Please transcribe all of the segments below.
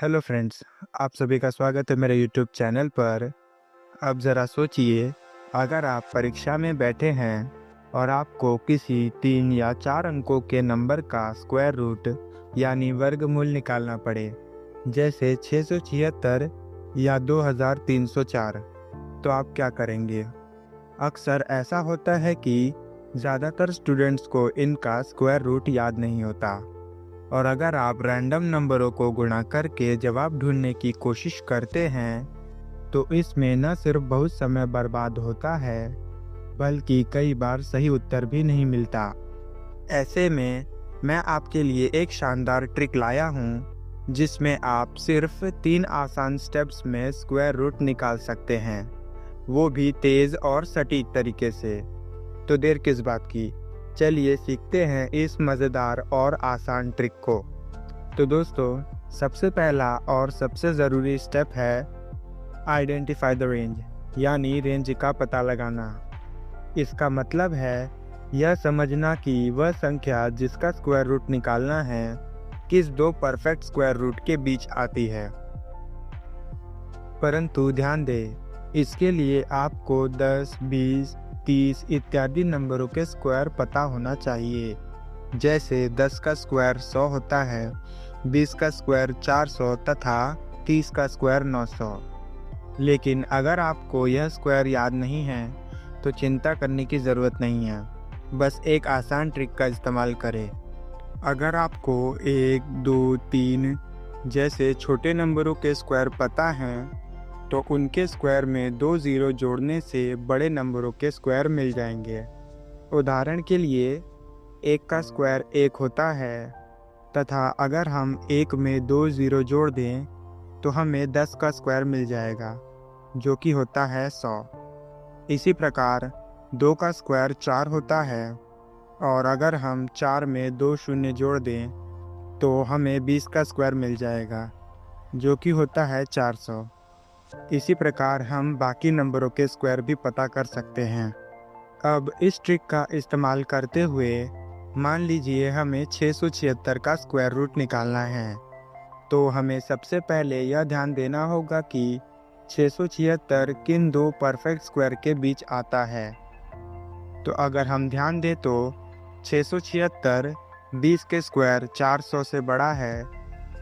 Hello friends, आप सभी का स्वागत है मेरे यूट्यूब चैनल पर। अब ज़रा सोचिए, अगर आप परीक्षा में बैठे हैं और आपको किसी 3 या 4 अंकों के नंबर का स्क्वायर रूट यानी वर्गमूल निकालना पड़े, जैसे 676 या 2304, तो आप क्या करेंगे? अक्सर ऐसा होता है कि ज़्यादातर स्टूडेंट्स को इनका स्क्वायर रूट याद नहीं होता, और अगर आप रैंडम नंबरों को गुणा करके जवाब ढूंढने की कोशिश करते हैं, तो इसमें न सिर्फ बहुत समय बर्बाद होता है, बल्कि कई बार सही उत्तर भी नहीं मिलता। ऐसे में मैं आपके लिए एक शानदार ट्रिक लाया हूँ, जिसमें आप सिर्फ 3 आसान स्टेप्स में स्क्वायर रूट निकाल सकते हैं, वो भी तेज़ और सटीक तरीके से। तो देर किस बात की, चलिए सीखते हैं इस मज़ेदार और आसान ट्रिक को। तो दोस्तों, सबसे पहला और सबसे ज़रूरी स्टेप है आइडेंटिफाई द रेंज, यानी रेंज का पता लगाना। इसका मतलब है यह समझना कि वह संख्या जिसका स्क्वायर रूट निकालना है किस 2 परफेक्ट स्क्वायर रूट के बीच आती है। परंतु ध्यान दें, इसके लिए आपको 10, 20, 30 इत्यादि नंबरों के स्क्वायर पता होना चाहिए। जैसे 10 का स्क्वायर 100 होता है, 20 का स्क्वायर 400 तथा 30 का स्क्वायर 900। लेकिन अगर आपको यह स्क्वायर याद नहीं है, तो चिंता करने की ज़रूरत नहीं है। बस एक आसान ट्रिक का इस्तेमाल करें। अगर आपको 1, 2, 3 जैसे छोटे नंबरों के स्क्वायर पता हैं, तो उनके स्क्वायर में 2 ज़ीरो जोड़ने से बड़े नंबरों के स्क्वायर मिल जाएंगे। उदाहरण के लिए, 1 का स्क्वायर 1 होता है, तथा अगर हम 1 में 2 ज़ीरो जोड़ दें, तो हमें 10 का स्क्वायर मिल जाएगा, जो कि होता है 100। इसी प्रकार 2 का स्क्वायर 4 होता है, और अगर हम 4 में 2 शून्य जोड़ दें, तो हमें 20 का स्क्वायर मिल जाएगा, जो कि होता है 400। इसी प्रकार हम बाकी नंबरों के स्क्वायर भी पता कर सकते हैं। अब इस ट्रिक का इस्तेमाल करते हुए मान लीजिए हमें 676 का स्क्वायर रूट निकालना है, तो हमें सबसे पहले यह ध्यान देना होगा कि 676 किन 2 परफेक्ट स्क्वायर के बीच आता है। तो अगर हम ध्यान दें तो 676 20 के स्क्वायर 400 से बड़ा है,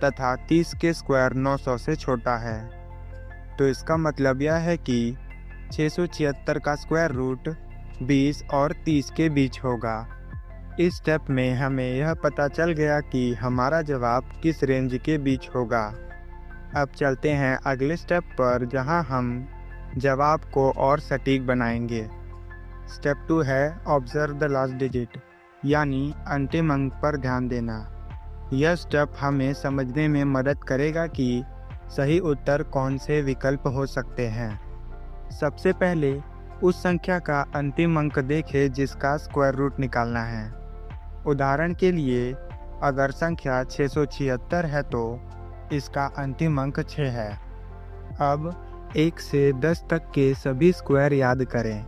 तथा 30 के स्क्वायर 900 से छोटा है। तो इसका मतलब यह है कि 676 का स्क्वायर रूट 20 और 30 के बीच होगा। इस स्टेप में हमें यह पता चल गया कि हमारा जवाब किस रेंज के बीच होगा। अब चलते हैं अगले स्टेप पर, जहां हम जवाब को और सटीक बनाएंगे। स्टेप 2 है ऑब्जर्व द लास्ट डिजिट, यानी अंतिम अंक पर ध्यान देना। यह स्टेप हमें समझने में मदद करेगा कि सही उत्तर कौन से विकल्प हो सकते हैं। सबसे पहले उस संख्या का अंतिम अंक देखें जिसका स्क्वायर रूट निकालना है। उदाहरण के लिए, अगर संख्या 676 है तो इसका अंतिम अंक 6 है। अब 1 से 10 तक के सभी स्क्वायर याद करें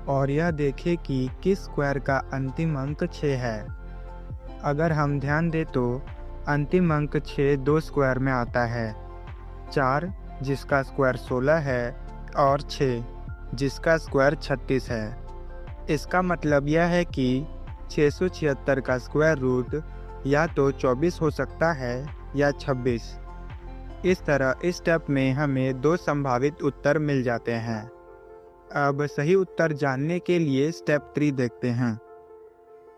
और यह देखें कि किस स्क्वायर का अंतिम अंक 6 है। अगर हम ध्यान दें तो अंतिम अंक 6 2 स्क्वायर में आता है, 4 जिसका स्क्वायर 16 है और 6 जिसका स्क्वायर 36 है। इसका मतलब यह है कि 676 का स्क्वायर रूट या तो 24 हो सकता है या 26। इस तरह इस स्टेप में हमें 2 संभावित उत्तर मिल जाते हैं। अब सही उत्तर जानने के लिए स्टेप 3 देखते हैं।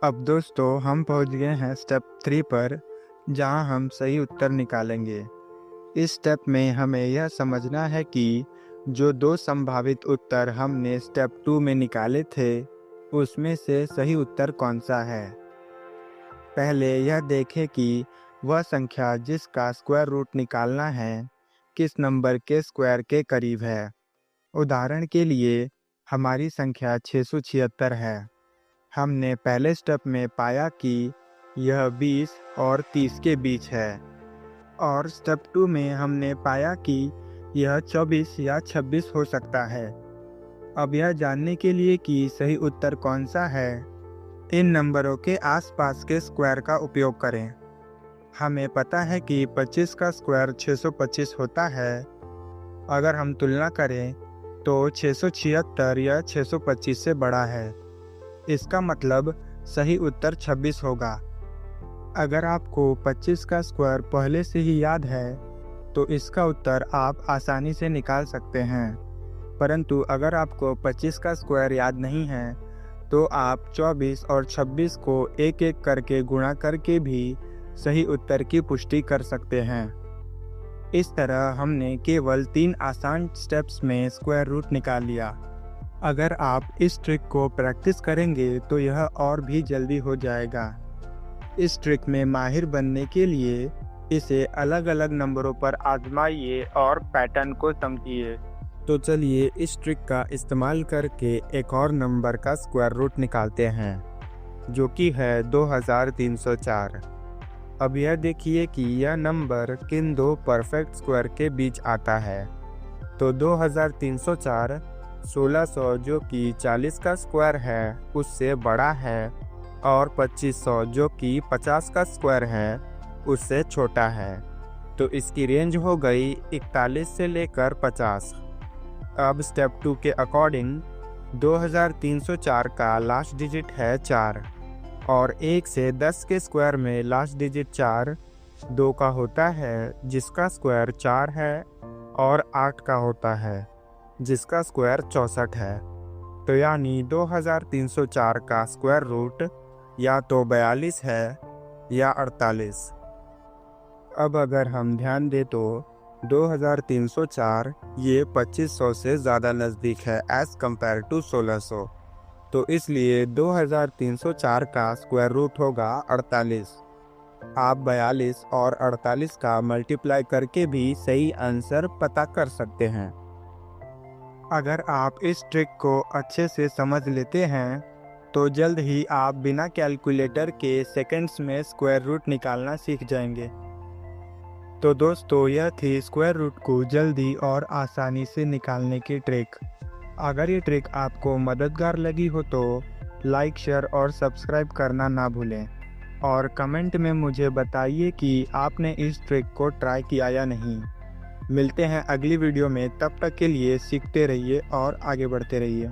अब दोस्तों, हम पहुंच गए हैं स्टेप 3 पर, जहां हम सही उत्तर निकालेंगे। इस स्टेप में हमें यह समझना है कि जो 2 संभावित उत्तर हमने स्टेप 2 में निकाले थे, उसमें से सही उत्तर कौन सा है। पहले यह देखें कि वह संख्या जिसका स्क्वायर रूट निकालना है किस नंबर के स्क्वायर के करीब है। उदाहरण के लिए, हमारी संख्या 676 है। हमने पहले स्टेप में पाया कि यह 20 और 30 के बीच है, और स्टेप 2 में हमने पाया कि यह 24 या 26 हो सकता है। अब यह जानने के लिए कि सही उत्तर कौन सा है, इन नंबरों के आसपास के स्क्वायर का उपयोग करें। हमें पता है कि 25 का स्क्वायर 625 होता है। अगर हम तुलना करें तो 676 या 625 से बड़ा है। इसका मतलब सही उत्तर 26 होगा। अगर आपको 25 का स्क्वायर पहले से ही याद है तो इसका उत्तर आप आसानी से निकाल सकते हैं। परंतु अगर आपको 25 का स्क्वायर याद नहीं है तो आप 24 और 26 को एक एक करके गुणा करके भी सही उत्तर की पुष्टि कर सकते हैं। इस तरह हमने केवल 3 आसान स्टेप्स में स्क्वायर रूट निकाल लिया। अगर आप इस ट्रिक को प्रैक्टिस करेंगे तो यह और भी जल्दी हो जाएगा। इस ट्रिक में माहिर बनने के लिए इसे अलग अलग नंबरों पर आजमाइए और पैटर्न को समझिए। तो चलिए इस ट्रिक का इस्तेमाल करके एक और नंबर का स्क्वायर रूट निकालते हैं, जो कि है 2304। अब यह देखिए कि यह नंबर किन दो परफेक्ट स्क्वायर के बीच आता है। तो 2304 1600 जो कि 40 का स्क्वायर है उससे बड़ा है, और 2500 जो कि 50 का स्क्वायर है उससे छोटा है। तो इसकी रेंज हो गई 41 से लेकर 50। अब स्टेप 2 के अकॉर्डिंग 2304 का लास्ट डिजिट है 4, और 1 से 10 के स्क्वायर में लास्ट डिजिट 4 2 का होता है जिसका स्क्वायर 4 है, और 8 का होता है जिसका स्क्वायर 64 है। तो यानी 2304 का स्क्वायर रूट या तो 42 है या 48। अब अगर हम ध्यान दें तो 2304 ये 2500 से ज़्यादा नज़दीक है एज़ कम्पेयर टू 1600। तो इसलिए 2304 का स्क्वायर रूट होगा 48। आप 42 और 48 का मल्टीप्लाई करके भी सही आंसर पता कर सकते हैं। अगर आप इस ट्रिक को अच्छे से समझ लेते हैं तो जल्द ही आप बिना कैलकुलेटर के सेकंड्स में स्क्वायर रूट निकालना सीख जाएंगे। तो दोस्तों, यह थी स्क्वायर रूट को जल्दी और आसानी से निकालने की ट्रिक। अगर ये ट्रिक आपको मददगार लगी हो तो लाइक, शेयर और सब्सक्राइब करना ना भूलें, और कमेंट में मुझे बताइए कि आपने इस ट्रिक को ट्राई किया या नहीं। मिलते हैं अगली वीडियो में, तब तक के लिए सीखते रहिए और आगे बढ़ते रहिए।